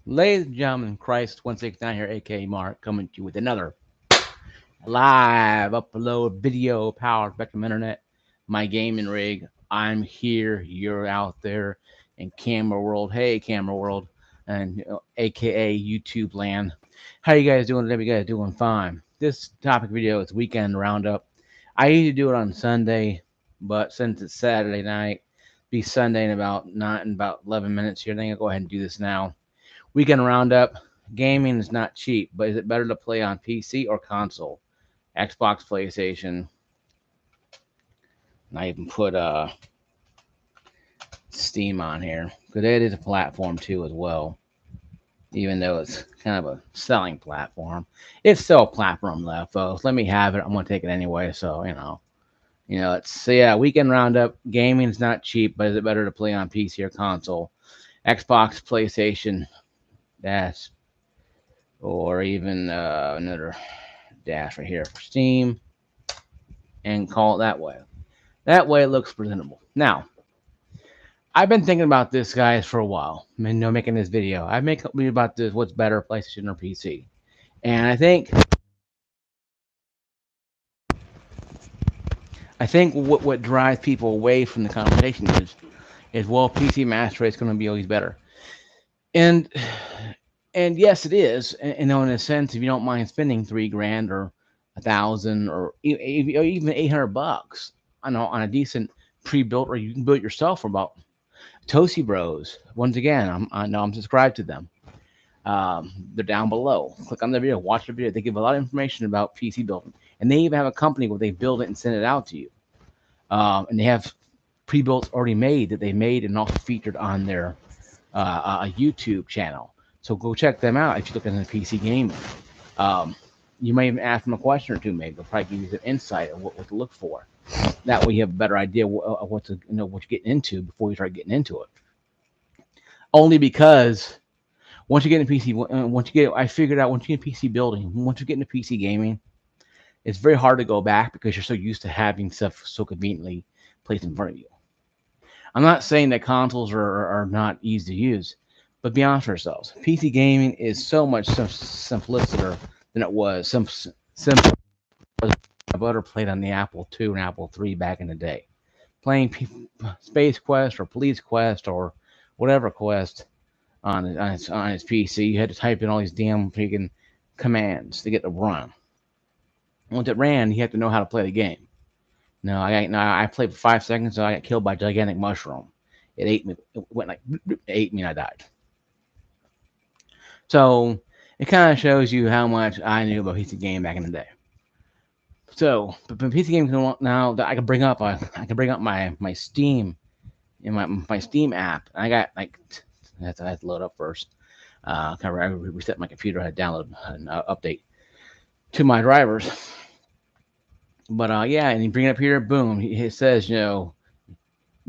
Ladies and gentlemen, Christ 169 here, aka Mark, coming to you with another live upload video powered Spectrum Internet, my gaming rig. I'm here, you're out there in camera world. Hey, camera world, and aka YouTube land. How you guys doing today? You guys doing fine? This topic video is weekend roundup. I usually do it on Sunday, but since it's Saturday night, be Sunday in about 11 minutes here. I think I'll go ahead and do this now. Weekend roundup. Gaming is not cheap, but is it better to play on PC or console? Xbox, PlayStation. And I even put Steam on here because it is a platform too as well. Even though it's kind of a selling platform, it's still a platform though, folks. Let me have it. I'm gonna take it anyway. So it's so yeah. Weekend roundup. Gaming is not cheap, but is it better to play on PC or console? Xbox, PlayStation, that's or even another dash right here for Steam, and call it that way. That way it looks presentable. Now, I've been thinking about this, guys, for a while. Making this video. I make video about this, what's better, PlayStation or PC. And I think what drives people away from the conversation is well, PC master race is going to be always better. And and yes, it is. And in a sense, if you don't mind spending 3 grand or 1,000 or even $800, I know on a decent pre-built, or you can build it yourself for about Toasty Bros. Once again, I know I'm subscribed to them. They're down below. Click on the video, watch the video. They give a lot of information about PC building, and they even have a company where they build it and send it out to you. And they have pre-built already made that they made and also featured on their YouTube channel. So go check them out if you're looking at PC gaming. Um, you may even ask them a question or two. Maybe they'll probably give you some insight on what to look for. That way, you have a better idea of what you're getting into before you start getting into it. Only because once you get into PC, once you get, I figured out once you get PC building, once you get into PC gaming, it's very hard to go back because you're so used to having stuff so conveniently placed in front of you. I'm not saying that consoles are not easy to use, but be honest with ourselves. PC gaming is so much simpler than it was. Simple. I butter played on the Apple II and Apple III back in the day. Playing Space Quest or Police Quest or whatever quest on his PC. You had to type in all these damn freaking commands to get to run. Once it ran, you had to know how to play the game. No, I played for 5 seconds, so I got killed by a gigantic mushroom. It ate me. It went like it ate me, and I died. So it kind of shows you how much I knew about PC game back in the day. So, but PC games now that I can bring up my Steam in my Steam app. I got like I have to load up first. I reset my computer. I had to download an update to my drivers. But yeah, and you bring it up here, boom. It says, you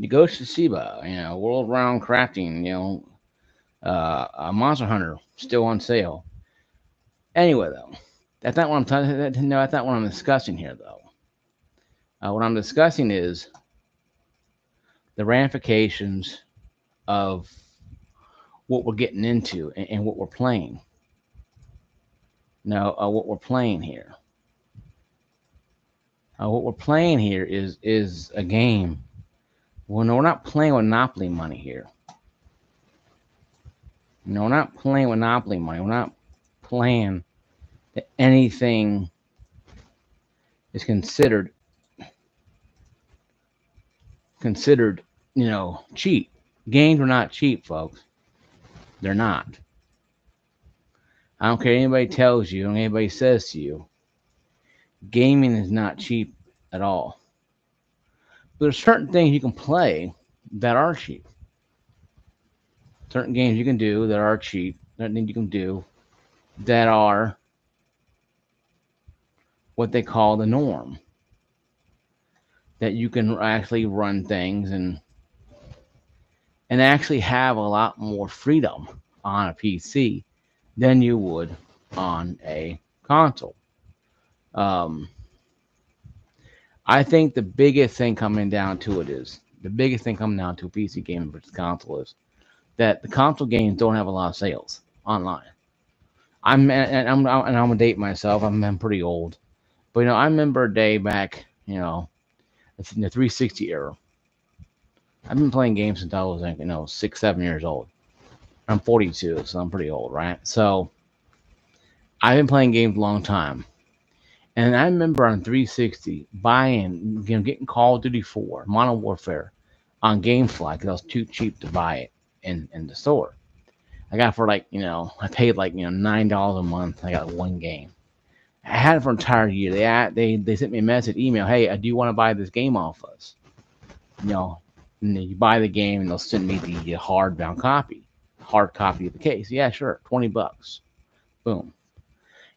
go to Shiba, World Round Crafting, a Monster Hunter still on sale. Anyway, though, that's not what I'm talking. No, that's not what I'm discussing here, though. What I'm discussing is the ramifications of what we're getting into and what we're playing. Now, what we're playing here. What we're playing here is a game. Well, no, we're not playing with Monopoly money here. No, we're not playing with Monopoly money. We're not playing that anything is considered, cheap. Games are not cheap, folks. They're not. I don't care what anybody tells you, and anybody says to you. Gaming is not cheap at all. But there's certain things you can play that are cheap. Certain games you can do that are cheap. Certain things you can do that are what they call the norm. That you can actually run things and actually have a lot more freedom on a PC than you would on a console. Um, I think the biggest thing coming down to PC gaming versus console is that the console games don't have a lot of sales. online. I'm gonna date myself. I'm pretty old, but I remember a day back. It's in the 360 era. I've been playing games since I was like 6, 7 years old. I'm 42, so I'm pretty old, right? So I've been playing games a long time. And I remember on 360 buying, getting Call of Duty 4, Modern Warfare on GameFly because I was too cheap to buy it in the store. I got it for I paid $9 a month. I got one game. I had it for an entire year. They sent me a message, email, hey, do you want to buy this game off us? You know, and then you buy the game and they'll send me the hard copy of the case. Yeah, sure, $20. Boom.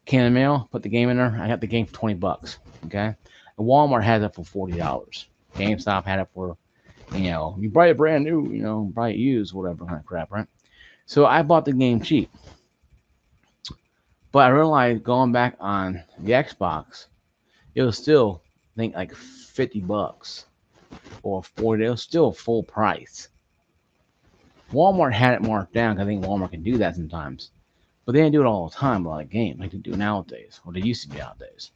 Can of mail, put the game in there. I got the game for $20. Okay. And Walmart had it for $40. GameStop had it for, you buy it brand new, buy it used, whatever kind of crap, right? So I bought the game cheap. But I realized going back on the Xbox, it was still, I think, like $50 or 40. It was still full price. Walmart had it marked down 'cause I think Walmart can do that sometimes. But they didn't do it all the time, a lot of games like they do nowadays, or they used to be nowadays.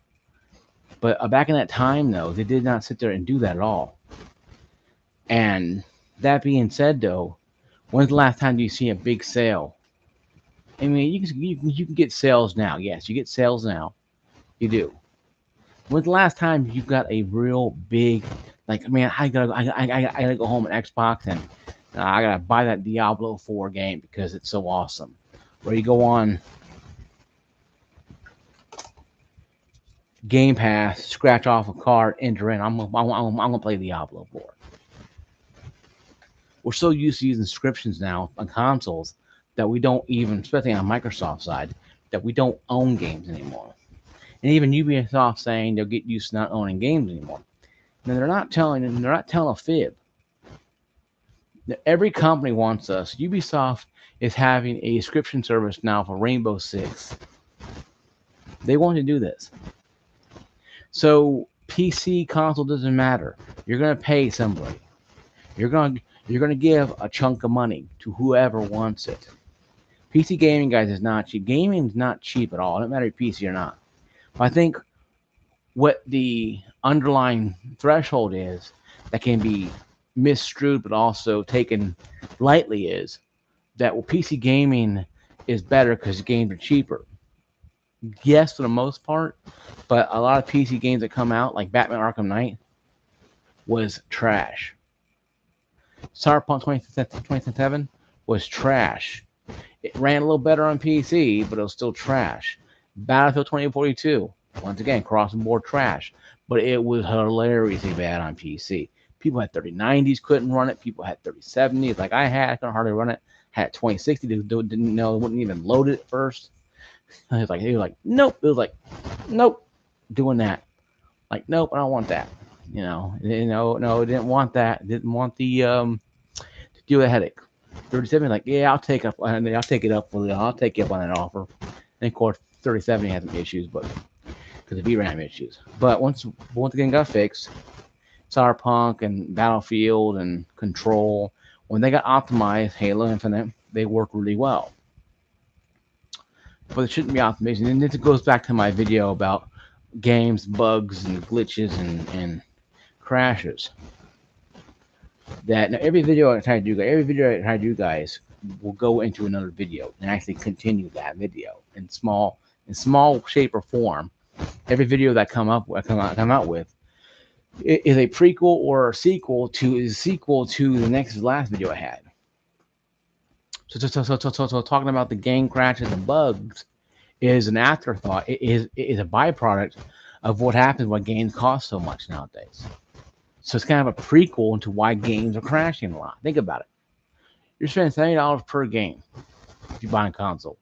But back in that time, though, they did not sit there and do that at all. And that being said, though, when's the last time you see a big sale? I mean, you can get sales now. Yes, you get sales now. You do. When's the last time you got a real big, like, man, I gotta go home and Xbox and I gotta buy that Diablo 4 game because it's so awesome. Where you go on Game Pass, scratch off a card, enter in. I'm gonna play Diablo 4. We're so used to using subscriptions now on consoles that we don't even, especially on Microsoft side, that we don't own games anymore. And even Ubisoft saying they'll get used to not owning games anymore. And they're not telling a fib. Every company wants us. Ubisoft is having a subscription service now for Rainbow Six. They want to do this. So PC console doesn't matter. You're gonna pay somebody. You're gonna give a chunk of money to whoever wants it. PC gaming, guys, is not cheap. Gaming is not cheap at all. It doesn't matter if PC or not. But I think what the underlying threshold is that can be misstrued but also taken lightly is that PC gaming is better because games are cheaper. Yes, for the most part, but a lot of PC games that come out, like Batman Arkham Knight, was trash. Cyberpunk 2077 was trash. It ran a little better on PC, but it was still trash. Battlefield 2042, once again, cross the board trash, but it was hilariously bad on PC. People had 3090s, couldn't run it. People had 3070s, like I couldn't hardly run it. Had 2060, didn't know, wouldn't even load it at first. He was like, nope. It was like, nope, doing that. Like, nope, I don't want that. No, didn't want that. Didn't want the to deal with a headache. 3070, like, yeah, I'll take up. I'll take it up. I'll take you up on that offer. And of course, 3070 had some issues, but because of VRAM issues. But once again got fixed, Cyberpunk and Battlefield and Control, when they got optimized, Halo Infinite, they work really well. But it shouldn't be optimization. And this goes back to my video about games, bugs, and glitches and crashes. That now every video I try to do, guys, will go into another video and actually continue that video in small shape or form. Every video that I come out with is a prequel or a sequel to the last video I had. So talking about the game crashes and bugs is an afterthought. It is a byproduct of what happens when games cost so much nowadays. So it's kind of a prequel into why games are crashing a lot. Think about it. You're spending $70 per game if you buy a console.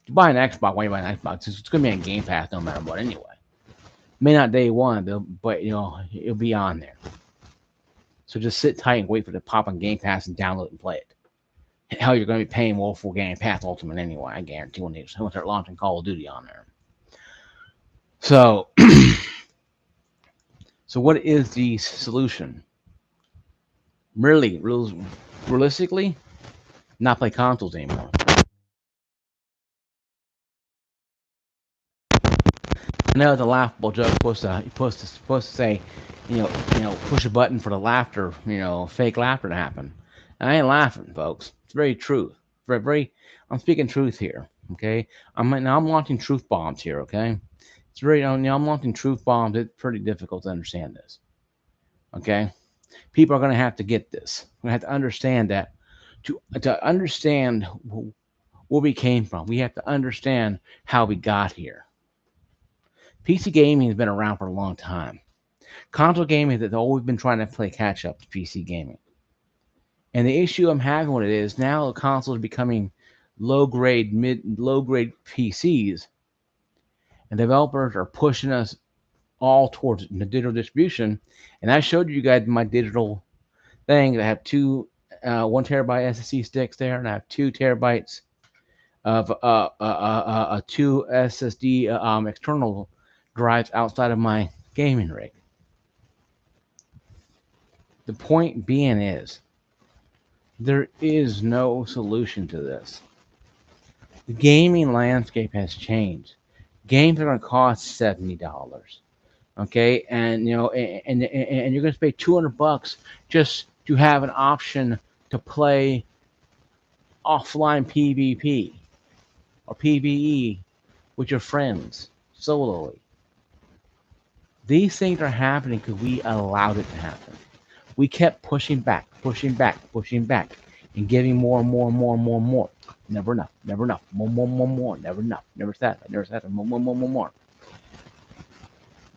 If you buy an Xbox, why you buy an Xbox? It's going to be on Game Pass no matter what anyway. May not day one, but it'll be on there. So just sit tight and wait for it to pop on Game Pass and download it and play it. Hell, you're going to be paying more for Game Pass Ultimate anyway. I guarantee when they start launching Call of Duty on there. So, so what is the solution? Really, realistically, not play consoles anymore. I know it's a laughable joke. Supposed to say, push a button for the laughter, fake laughter to happen. And I ain't laughing, folks. It's very true. Very. I'm speaking truth here. Okay. I'm launching truth bombs here. Okay. It's very. I'm launching truth bombs. It's pretty difficult to understand this. Okay. People are going to have to get this. We have to understand that to understand where we came from. We have to understand how we got here. PC gaming has been around for a long time. Console gaming has always been trying to play catch up to PC gaming. And the issue I'm having with it is now the consoles are becoming low grade PCs, and developers are pushing us all towards the digital distribution. And I showed you guys my digital thing. I have two 1 terabyte SSD sticks there, and I have 2 terabytes of two SSD external drives outside of my gaming rig. The point being is there is no solution to this. The gaming landscape has changed. Games are going to cost $70, okay, and you're going to pay $200 just to have an option to play offline PvP or PvE with your friends sololy. These things are happening because we allowed it to happen. We kept pushing back, and giving more and more and more and more and more. Never enough, never enough, more, never enough, never satisfied, more.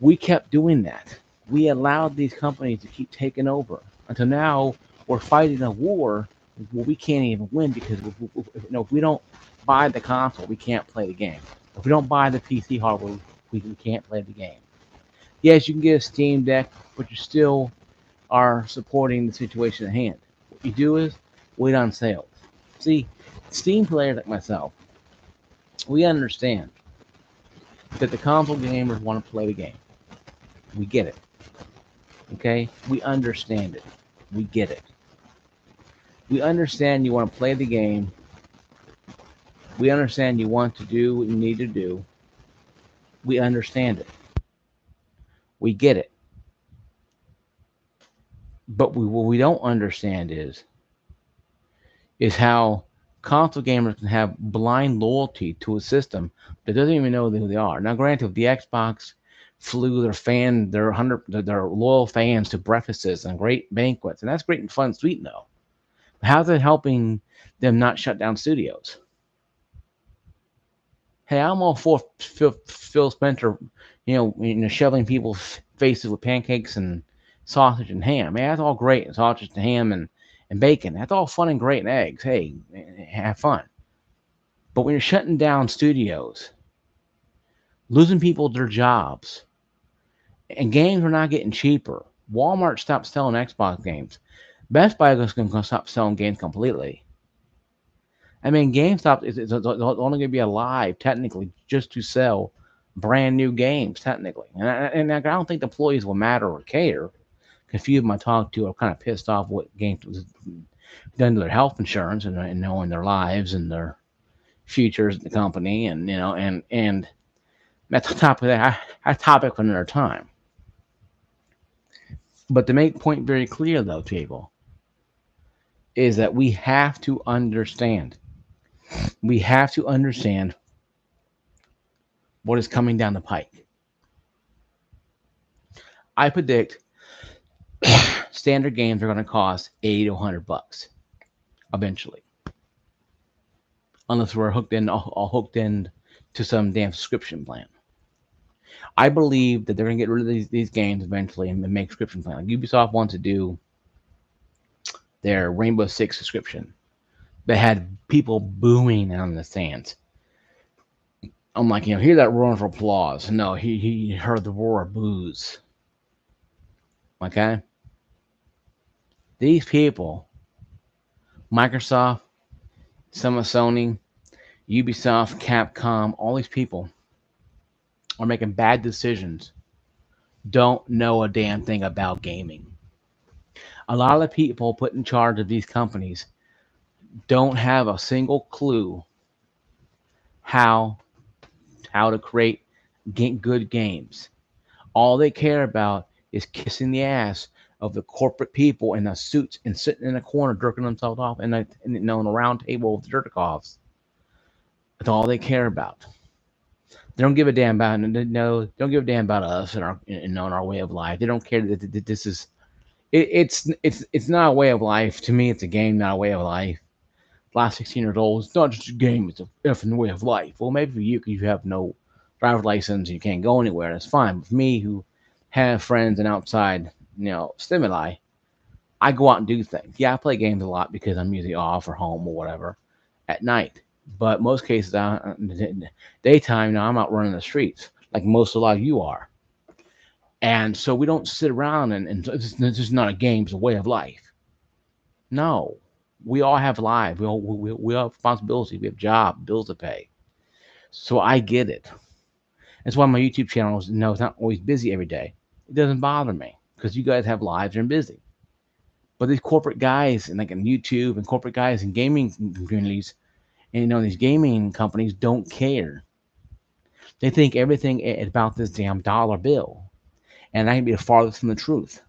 We kept doing that. We allowed these companies to keep taking over until now we're fighting a war where we can't even win because if we don't buy the console, we can't play the game. If we don't buy the PC hardware, we can't play the game. Yes, you can get a Steam Deck, but you still are supporting the situation at hand. What you do is wait on sales. See, Steam players like myself, we understand that the console gamers want to play the game. We get it. Okay? We understand it. We get it. We understand you want to play the game. We understand you want to do what you need to do. We understand it. We get it. But what we don't understand is how console gamers can have blind loyalty to a system that doesn't even know who they are. Now, granted, if the Xbox flew their loyal fans to breakfasts and great banquets, and that's great and fun, sweet though. How's it helping them not shut down studios? Hey, I'm all for Phil Spencer, shoveling people's faces with pancakes and sausage and ham. Man, that's all great. And sausage and ham and bacon. That's all fun and great, and eggs. Hey, have fun. But when you're shutting down studios, losing people their jobs, and games are not getting cheaper. Walmart stopped selling Xbox games. Best Buy is going to stop selling games completely. I mean, GameStop is only going to be alive technically just to sell brand new games technically, and I don't think the employees will matter or care. A few of them I talked to are kind of pissed off what games was done to their health insurance and knowing their lives and their futures in the company, and that's a topic that's a topic for another time. But to make point very clear though, people, is that we have to understand. We have to understand what is coming down the pike. I predict standard games are going to cost $80 to $100 eventually, unless we're all hooked in to some damn subscription plan. I believe that they're going to get rid of these games eventually and make subscription plan. Like Ubisoft wants to do their Rainbow Six subscription, that had people booing on the stands. I'm like, hear that roar for applause. No, he heard the roar of boos. Okay? These people, Microsoft, some of Sony, Ubisoft, Capcom, all these people are making bad decisions, don't know a damn thing about gaming. A lot of the people put in charge of these companies don't have a single clue how to create good games. All they care about is kissing the ass of the corporate people in the suits and sitting in a corner jerking themselves off in a round table with jerk offs. That's all they care about. They don't give a damn about no. Don't give a damn about us and our way of life. They don't care that this is. It's not a way of life to me. It's a game, not a way of life. Last 16 years old. It's not just a game. It's a effing way of life. Well, maybe for you, because you have no driver's license, you can't go anywhere. That's fine. But for me, who have friends and outside, stimuli, I go out and do things. Yeah, I play games a lot because I'm usually off or home or whatever at night. But most cases, daytime, I'm out running the streets like most a lot of you are. And so we don't sit around and it's just not a game, it's a way of life. No, we all have lives. We all have responsibilities. We have jobs, bills to pay. So I get it. That's why my YouTube channel is it's not always busy every day. It doesn't bother me because you guys have lives and are busy. But these corporate guys and like in YouTube and corporate guys in gaming communities and these gaming companies don't care. They think everything is about this damn dollar bill, and I can be the farthest from the truth.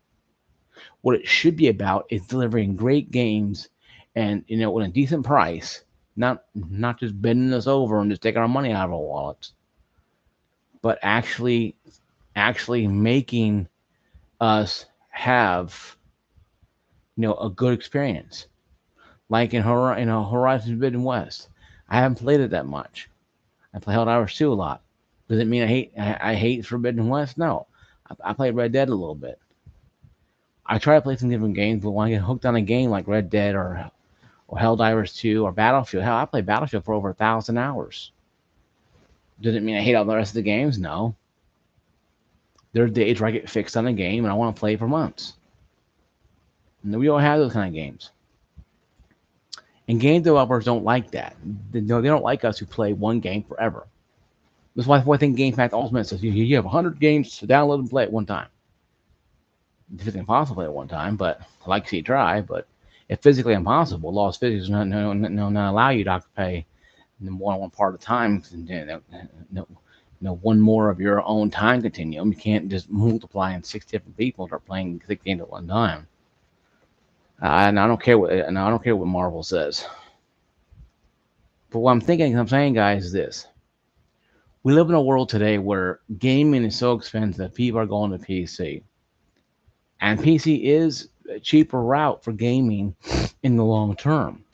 What it should be about is delivering great games, and with a decent price, not just bending us over and just taking our money out of our wallets, but actually making us have a good experience. Like in Horizon Forbidden West, I haven't played it that much. I play Helldivers 2 a lot. Does it mean I hate Forbidden West? No. I played Red Dead a little bit. I try to play some different games, but when I get hooked on a game like Red Dead or Helldivers 2 or Battlefield, hell, I played Battlefield for over 1,000 hours. Does it mean I hate all the rest of the games? No. There are days where I get fixed on a game and I want to play it for months. And we all have those kind of games. And game developers don't like that. They don't like us who play one game forever. That's why I think GameFAQs Ultimate says you have 100 games to download and play at one time. It's physically impossible at one time, but I like to see you try. But if physically impossible, law of physics does not allow you to occupy more than one part of the time. One more of your own time continuum. You can't just multiply in 6 different people and start playing 6 games at one time. And I don't care what Marvel says. But what I'm saying, guys, is this: we live in a world today where gaming is so expensive that people are going to PC, and PC is a cheaper route for gaming in the long term.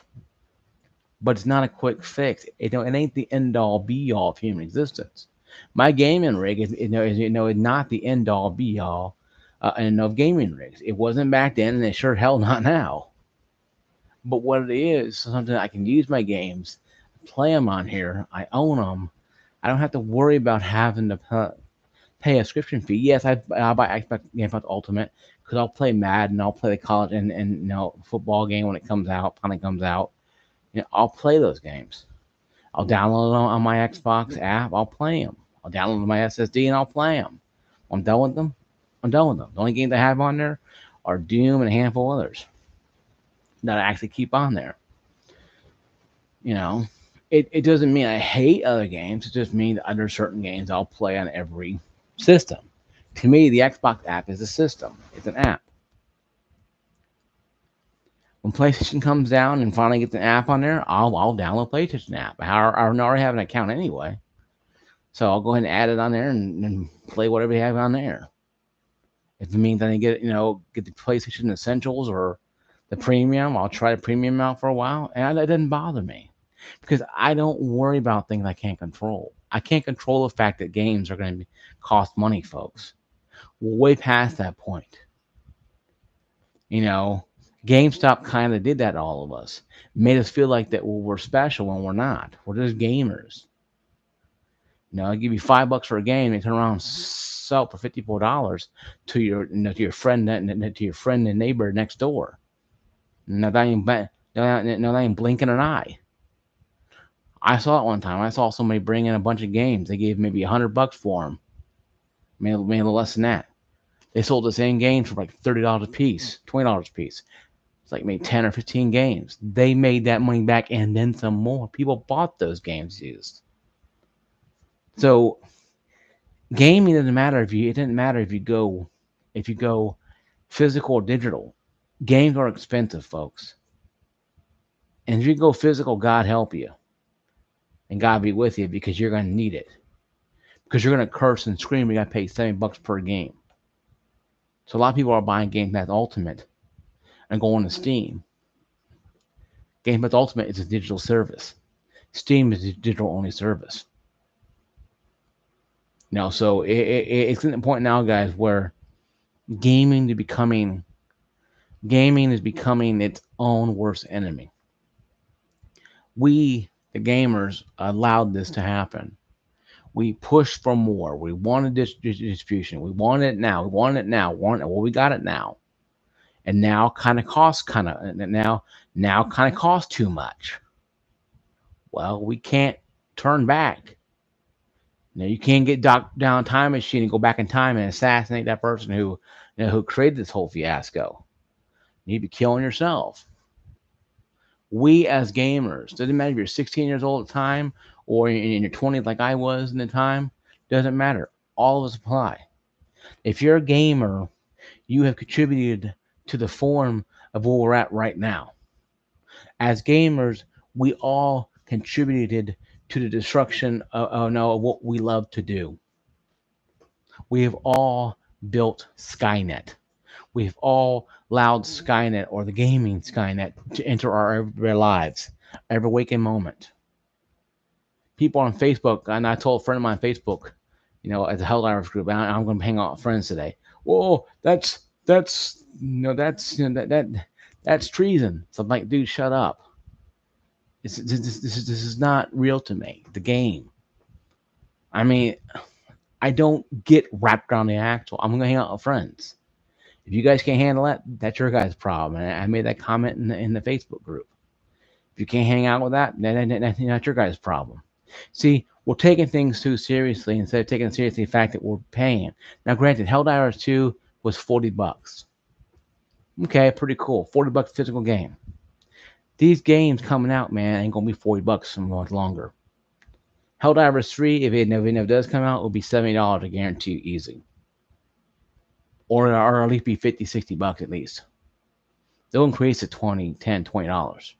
But it's not a quick fix. It ain't the end all be all of human existence. My gaming rig is not the end all be all of gaming rigs. It wasn't back then, and it sure hell not now. But what it is, something I can use my games, play them on here. I own them. I don't have to worry about having to pay a subscription fee. Yes, I'll buy Xbox Game Pass Ultimate because I'll play Madden, I'll play the college and football game when it comes out, I'll play those games. I'll download them on my Xbox app. I'll play them. I'll download my SSD and I'll play them. I'm done with them. I'm done with them. The only games I have on there are Doom and a handful of others that I actually keep on there. It doesn't mean I hate other games. It just means that there's certain games I'll play on every system. To me, the Xbox app is a system. It's an app. When PlayStation comes down and finally gets an app on there, I'll download PlayStation app. I already have an account anyway, so I'll go ahead and add it on there and play whatever they have on there. If it means I get the PlayStation Essentials or the Premium, I'll try the Premium out for a while, and that doesn't bother me because I don't worry about things I can't control. I can't control the fact that games are going to cost money, folks. We're way past that point. GameStop kind of did that to all of us. Made us feel like that we're special when we're not. We're just gamers. I give you $5 for a game, they turn around and sell it for $54 to your friend and neighbor next door. No, that ain't blinking an eye. I saw it one time. I saw somebody bring in a bunch of games. They gave maybe $100 for them. Maybe a little less than that. They sold the same games for like $30 a piece, $20 a piece. It's like maybe 10 or 15 games. They made that money back and then some more. People bought those games used. So Gaming doesn't matter if you. It doesn't matter if you go physical or digital. Games are expensive, folks. And if you go physical, God help you, and God be with you because you're going to need it. Because you're going to curse and scream. You got to pay $7 per game. So a lot of people are buying Game Pass Ultimate and going to Steam. Game Pass Ultimate is a digital service. Steam is a digital only service. So it's at the point now, guys, where gaming is becoming gaming is becoming its own worst enemy. We, the gamers, allowed this to happen. We pushed for more. We wanted this distribution. We wanted it now. We wanted it now. Well, we got it now, and now kind of costs too much. Well, we can't turn back. You can't get down time machine and go back in time and assassinate that person who created this whole fiasco. You'd be killing yourself. We as gamers, doesn't matter if you're 16 years old at the time or in your 20s like I was in the time, doesn't matter. All of us apply. If you're a gamer, you have contributed to the form of where we're at right now. As gamers, we all contributed to the destruction of what we love to do. We have all built Skynet. We've all allowed Skynet or the gaming Skynet to enter our everyday lives, every waking moment. People on Facebook, and I told a friend of mine on Facebook, at the Helldivers group, I'm going to hang out with friends today. Whoa, that's treason. So I'm like, dude, shut up. This is not real to me. The game. I mean, I don't get wrapped around the axle. I'm going to hang out with friends. If you guys can't handle that, that's your guys' problem. And I made that comment in the Facebook group. If you can't hang out with that, then that's your guys' problem. See, we're taking things too seriously instead of taking seriously the fact that we're paying. Now, granted, Helldivers 2 was $40. Okay, pretty cool. $40 physical game. These games coming out, man, ain't gonna be $40 for much longer. Helldivers 3, if it never does come out, will be $70, I guarantee you, easy. Or at least be 50, $60 at least. They'll increase to $20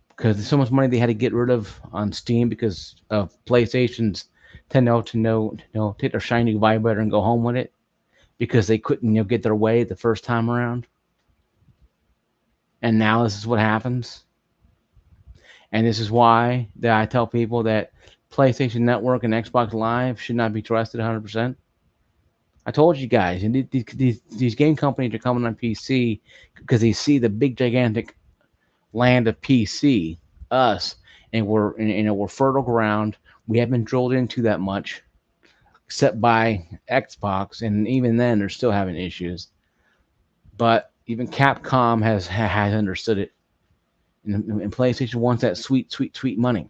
because there's so much money they had to get rid of on Steam because of PlayStation's to take their shiny vibrator and go home with it because they couldn't get their way the first time around. And now this is what happens. And this is why that I tell people that PlayStation Network and Xbox Live should not be trusted 100%. I told you guys, and these game companies are coming on PC because they see the big gigantic land of PC, us, and we're fertile ground. We haven't drilled into that much, except by Xbox, and even then they're still having issues. But even Capcom has understood it, and PlayStation wants that sweet money,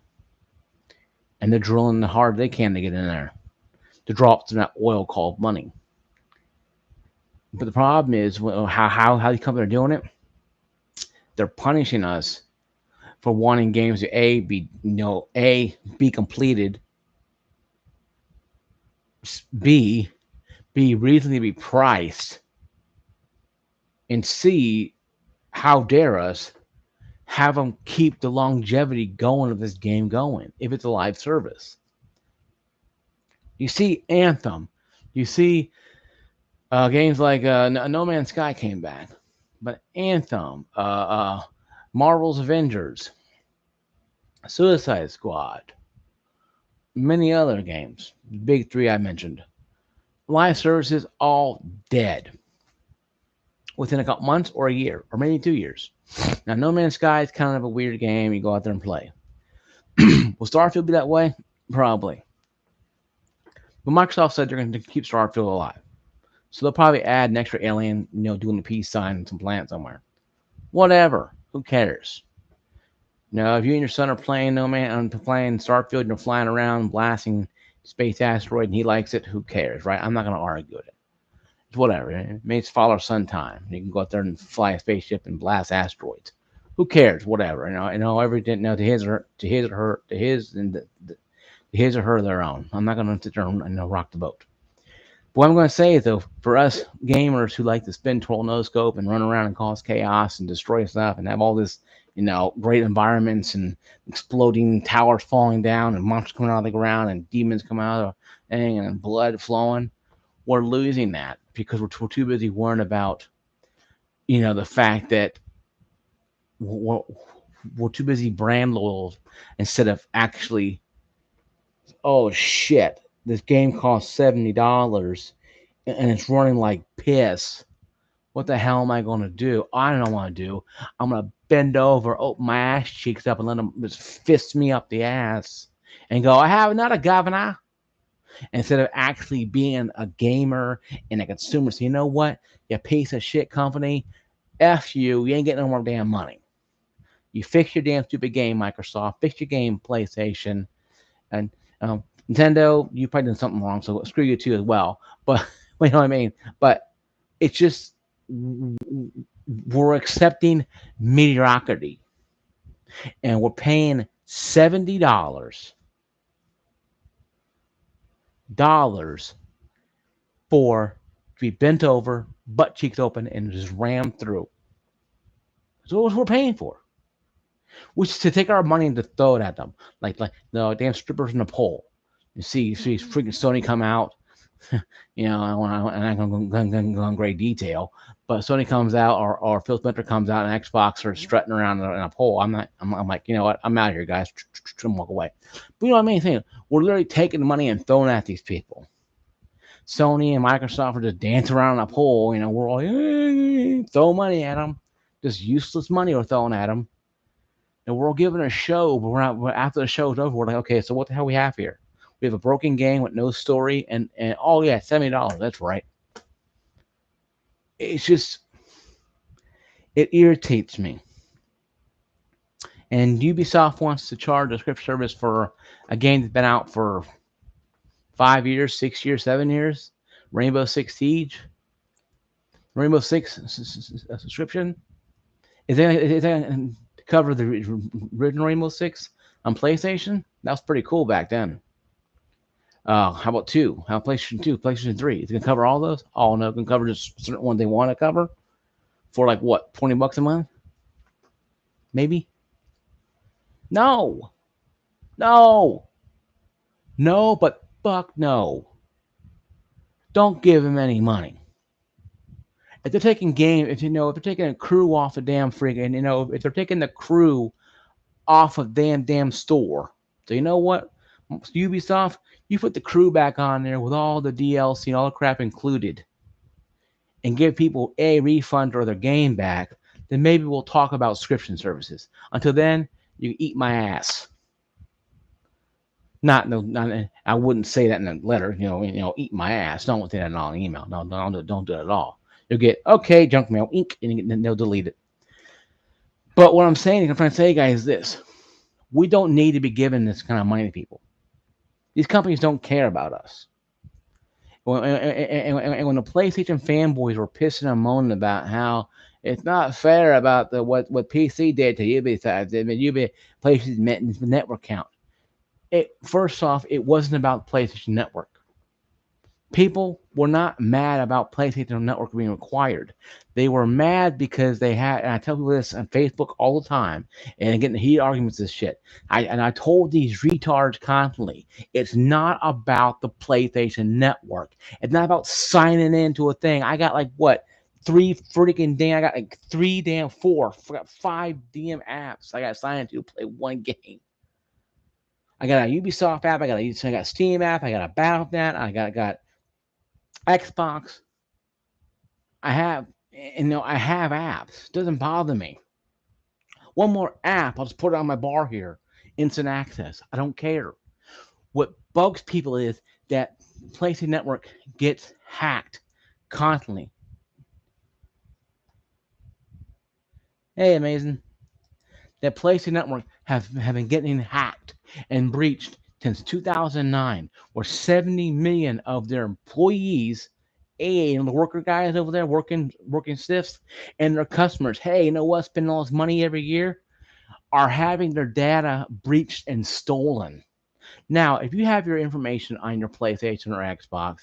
and they're drilling the hard they can to get in there to drop some that oil called money. But the problem is how these companies are doing it. They're punishing us for wanting games to be completed, B be reasonably priced, and C, how dare us have them keep the longevity going of this game going if it's a live service. You see Anthem, you see games like No Man's Sky came back, but Anthem, Marvel's Avengers, Suicide Squad, many other games, big three I mentioned, live services all dead within a couple months or a year or maybe 2 years. Now, No Man's Sky is kind of a weird game. You go out there and play. Will Starfield be that way? Probably. But Microsoft said they're going to keep Starfield alive. So they'll probably add an extra alien, doing the peace sign in some planet somewhere. Whatever. Who cares? If you and your son are playing playing Starfield and you're flying around blasting space asteroid and he likes it, who cares, right? I'm not going to argue with it. It's whatever. It makes father-son time. You can go out there and fly a spaceship and blast asteroids. Who cares? Whatever. Everything. To his and his or her their own. I'm not going to sit there and rock the boat. But what I'm going to say is, though, for us gamers who like to spin, twirl, no scope, and run around and cause chaos and destroy stuff and have all this, great environments and exploding towers falling down and monsters coming out of the ground and demons coming out of the thing and blood flowing, we're losing that because we're too busy worrying about, the fact that we're, we're too busy brand loyal instead of actually, oh shit, this game costs $70 and it's running like piss. What the hell am I going to do? I don't know what to do. I'm going to bend over, open my ass cheeks up, and let them just fist me up the ass and go, I have another governor. Instead of actually being a gamer and a consumer. So, you know what? You piece of shit company. F you. You ain't getting no more damn money. You fix your damn stupid game, Microsoft. Fix your game, PlayStation. And Nintendo, you probably done something wrong, so screw you too as well. But you know what I mean? But it's just we're accepting mediocrity, and we're paying $70 for to be bent over, butt cheeks open, and just rammed through. So what we're paying for, which is to take our money and to throw it at them, like the damn strippers in the pole. You see freaking Sony come out. I'm going to go in great detail, but Sony comes out or Phil Spencer comes out and Xbox are strutting around in a pole. I'm like, you know what? I'm out of here, guys. And walk away. But you know what I mean? We're literally taking the money and throwing it at these people. Sony and Microsoft are just dancing around in a pole. We're all throw money at them, just useless money we're throwing at them. And we're all giving a show, but after the show's over, we're like, okay, so what the hell we have here? We have a broken game with no story, and oh yeah, $70. That's right. It's just, it irritates me. And Ubisoft wants to charge a script service for a game that's been out for 5 years, 6 years, 7 years. Rainbow Six Siege, Rainbow Six subscription. Is that to cover the original Rainbow Six on PlayStation? That was pretty cool back then. How about 2? How about PlayStation 2, PlayStation 3? Is it gonna cover all those? Oh no, it can cover just certain ones they want to cover for like what, $20 a month? Maybe? No. No. No, but fuck no. Don't give them any money. If they're taking if they're taking a crew off a damn friggin', if they're taking the crew off of damn store. So you know what? Ubisoft, you put the crew back on there with all the DLC and all the crap included and give people a refund or their game back, then maybe we'll talk about subscription services. Until then, you eat my ass. Not I wouldn't say that in a letter, eat my ass. Don't say that in an email. No, don't do it at all. You'll get, okay, junk mail, ink, and then they'll delete it. But what I'm saying, I'm trying to say, guys, is this. We don't need to be giving this kind of money to people. These companies don't care about us. And when the PlayStation fanboys were pissing and moaning about how it's not fair about what PC did to Ubisoft, Ubisoft PlayStation Network count. First off, it wasn't about PlayStation Network. People were not mad about PlayStation Network being required. They were mad because they had, and I tell people this on Facebook all the time, and getting heated arguments this shit. I told these retards constantly, it's not about the PlayStation Network. It's not about signing into a thing. I got like what? I got like 5 damn apps I got signed to play one game. I got a Ubisoft app, I got a Steam app, I got a Battle.net, I got Xbox. I have apps. It doesn't bother me. One more app, I'll just put it on my bar here. Instant access. I don't care. What bugs people is that PlayStation Network gets hacked constantly. Hey, amazing. That PlayStation Network have been getting hacked and breached since 2009, where 70 million of their employees, the worker guys over there working shifts, and their customers, hey, you know what, spending all this money every year, are having their data breached and stolen. Now, if you have your information on your PlayStation or Xbox,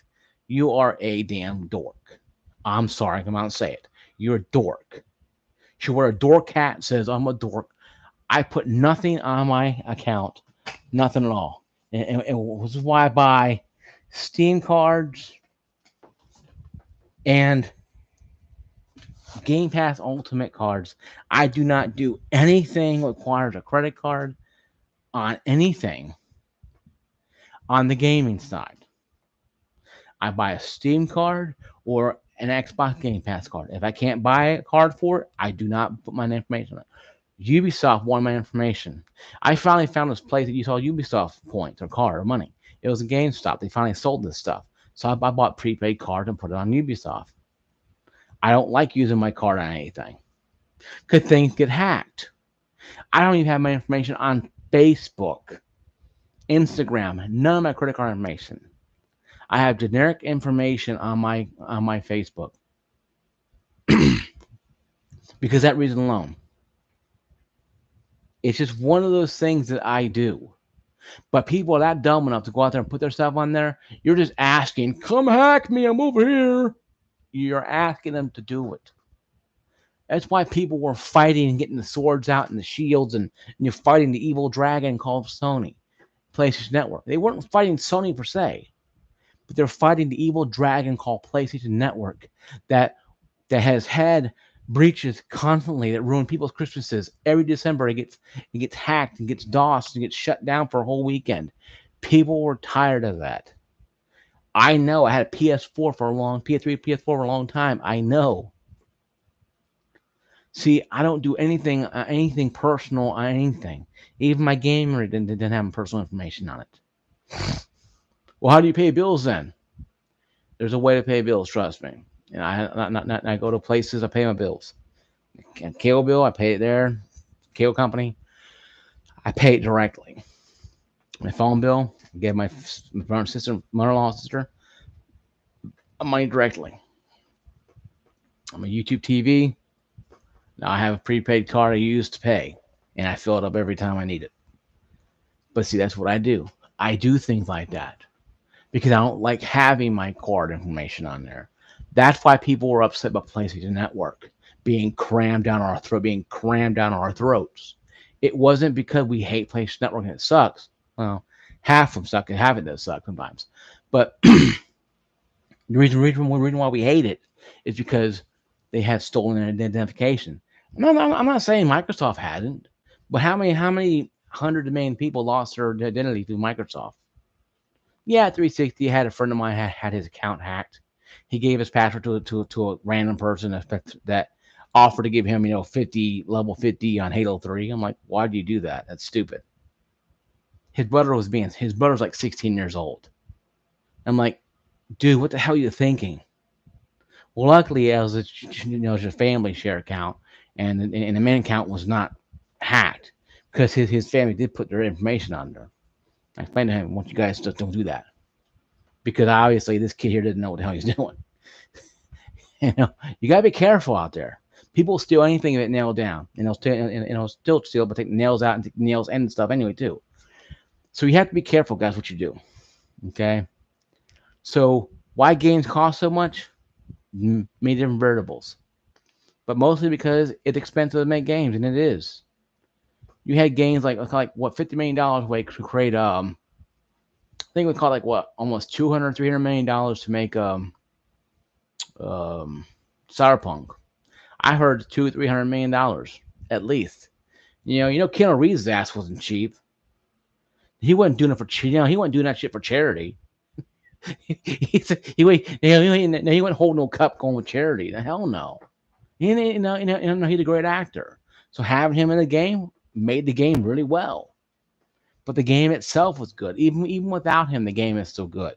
you are a damn dork. I'm sorry, I come out and say it. You're a dork. So where a dork cat says I'm a dork, I put nothing on my account, nothing at all. And this is why I buy Steam cards and Game Pass Ultimate cards. I do not do anything requires a credit card on anything on the gaming side. I buy a Steam card or an Xbox Game Pass card. If I can't buy a card for it, I do not put my information on it. Ubisoft wanted my information. I finally found this place that you saw Ubisoft points or card or money. It was a GameStop. They finally sold this stuff. So I bought prepaid cards and put it on Ubisoft. I don't like using my card on anything because things get hacked. I don't even have my information on Facebook, Instagram, none of my credit card information. I have generic information on my Facebook because that reason alone. It's just one of those things that I do. But people are that dumb enough to go out there and put their stuff on there. You're just asking, come hack me, I'm over here. You're asking them to do it. That's why people were fighting and getting the swords out and the shields and you're fighting the evil dragon called Sony, PlayStation Network. They weren't fighting Sony per se, but they're fighting the evil dragon called PlayStation Network that has had breaches constantly that ruin people's Christmases. Every December it gets hacked and gets DOSed and gets shut down for a whole weekend. People were tired of that. I know. I had a PS4 for a long PS3, PS4 for a long time. I know. See, I don't do anything personal on anything. Even my gamer didn't have personal information on it. Well, how do you pay bills then? There's a way to pay bills. Trust me. And I go to places. I pay my bills. Cable bill, I pay it there. Cable company, I pay it directly. My phone bill, I gave my brother sister, mother-in-law, sister, money directly. I'm a YouTube TV. Now I have a prepaid card I use to pay, and I fill it up every time I need it. But see, that's what I do. I do things like that because I don't like having my card information on there. That's why people were upset about PlayStation Network being crammed down our throat, being crammed down our throats. It wasn't because we hate PlayStation Network and it sucks. Well, half of them suck and half of it does suck sometimes. But the reason why we hate it is because they had stolen identification. I'm not saying Microsoft hadn't, but how many hundreds of million people lost their identity through Microsoft? Yeah, 360 had a friend of mine had his account hacked. He gave his password to a random person that offered to give him 50 level 50 on Halo 3. I'm like, why do you do that? That's stupid. His brother's like 16 years old. I'm like, dude, what the hell are you thinking? Well, luckily, it was it's a family share account, and the main account was not hacked because his family did put their information on there. I explained to him, I want you guys just don't do that because obviously this kid here didn't know what the hell he's doing. You know, you gotta be careful out there. People steal anything that nailed down, and they'll still steal, but take nails out and take nails and stuff anyway too. So you have to be careful, guys, what you do. Okay. So why games cost so much? Many different variables, but mostly because it's expensive to make games, and it is. You had games like what $50 million way to create I think we call like what almost 200 300 million dollars to make um Cyberpunk. I heard $200 300 million at least. Keanu Reeves' ass wasn't cheap. He wasn't doing it for he wasn't doing that shit for charity. He wouldn't hold no cup going with charity. The hell no. He's a great actor. So having him in the game made the game really well. But the game itself was good. Even without him, the game is still good.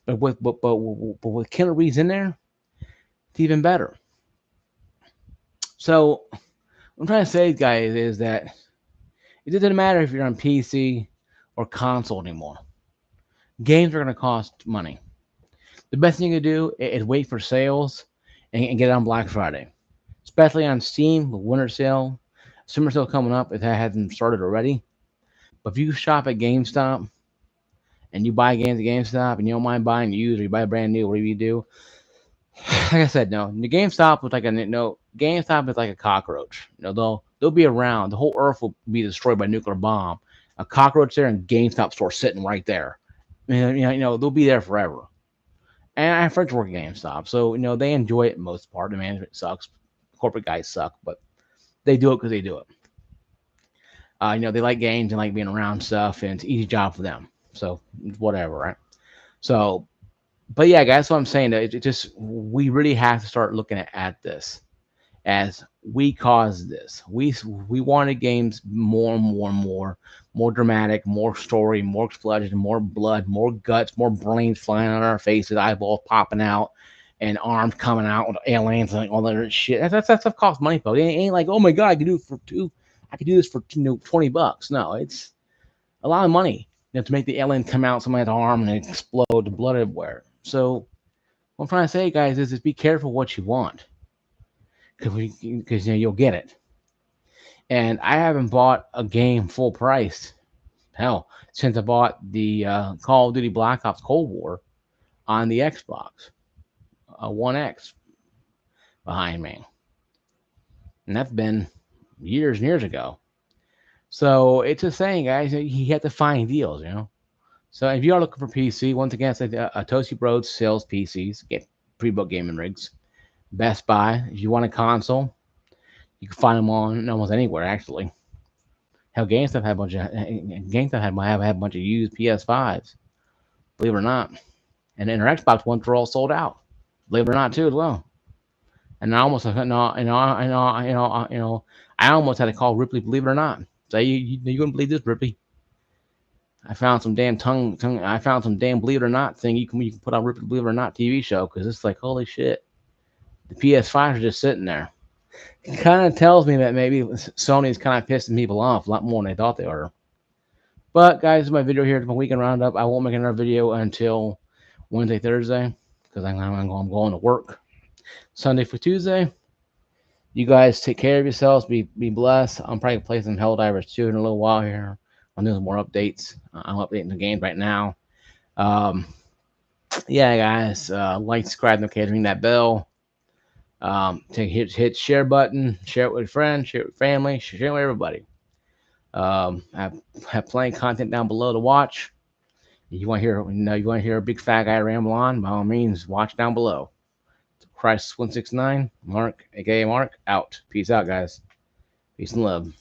But with Keanu Reeves in there, it's even better. So what I'm trying to say, guys, is that it doesn't matter if you're on PC or console anymore. Games are going to cost money. The best thing you can do is wait for sales and get it on Black Friday, especially on Steam with winter sale, summer sale coming up if that hasn't started already. But if you shop at GameStop, and you buy games at GameStop and you don't mind buying used or you buy brand new, whatever you do, like I said, no, the GameStop was like a no. GameStop is like a cockroach. They'll be around. The whole Earth will be destroyed by a nuclear bomb. A cockroach there and GameStop store sitting right there. They'll be there forever. And I have friends work at GameStop, so they enjoy it most part. The management sucks, corporate guys suck, but they do it because they do it. They like games and like being around stuff, and it's an easy job for them. So whatever, right? So, but yeah, guys, that's what I'm saying. It just we really have to start looking at this as we caused this. We wanted games more and more and more dramatic, more story, more explosion, more blood, more guts, more brains flying on our faces, eyeballs popping out, and arms coming out with aliens and all that shit. That stuff costs money, folks. It ain't like, oh my god, I can do it for two. I can do this for $20. No, it's a lot of money. To make the alien come out somebody's arm and explode, the blood everywhere. So what I'm trying to say, guys, is be careful what you want because you'll get it. And I haven't bought a game full price, hell, since I bought the Call of Duty Black Ops Cold War on the Xbox One X behind me, and that's been years and years ago. So it's just saying, guys, you have to find deals. So if you are looking for PC, once again, it's like Toasty Bros sells PCs, get pre-built gaming rigs. Best Buy, if you want a console, you can find them on almost anywhere, actually. Hell, GameStop had a bunch of used PS5s, believe it or not, and then their Xbox ones were all sold out, believe it or not, too, as well. And I almost, I almost had to call Ripley, believe it or not. Say you wouldn't believe this, Ripley. I found some damn tongue. I found some damn believe it or not thing you can put on Ripley, believe it or not TV show because it's like holy shit. The PS5s are just sitting there. It kind of tells me that maybe Sony's kind of pissing people off a lot more than they thought they were. But guys, my video here is my weekend roundup. I won't make another video until Wednesday, Thursday, because I'm going to work. Sunday for Tuesday. You guys take care of yourselves. Be blessed. I'm probably gonna play some Helldivers 2 in a little while here. I'm doing some more updates. I'm updating the game right now. Um, yeah, guys, like, subscribe, notification, ring that bell. Hit share button, share it with friends, share it with family, share it with everybody. I have plenty of content down below to watch. If you want to hear a big fat guy ramble on, by all means, watch down below. Christ 169, Mark, aka Mark, out. Peace out, guys. Peace and love.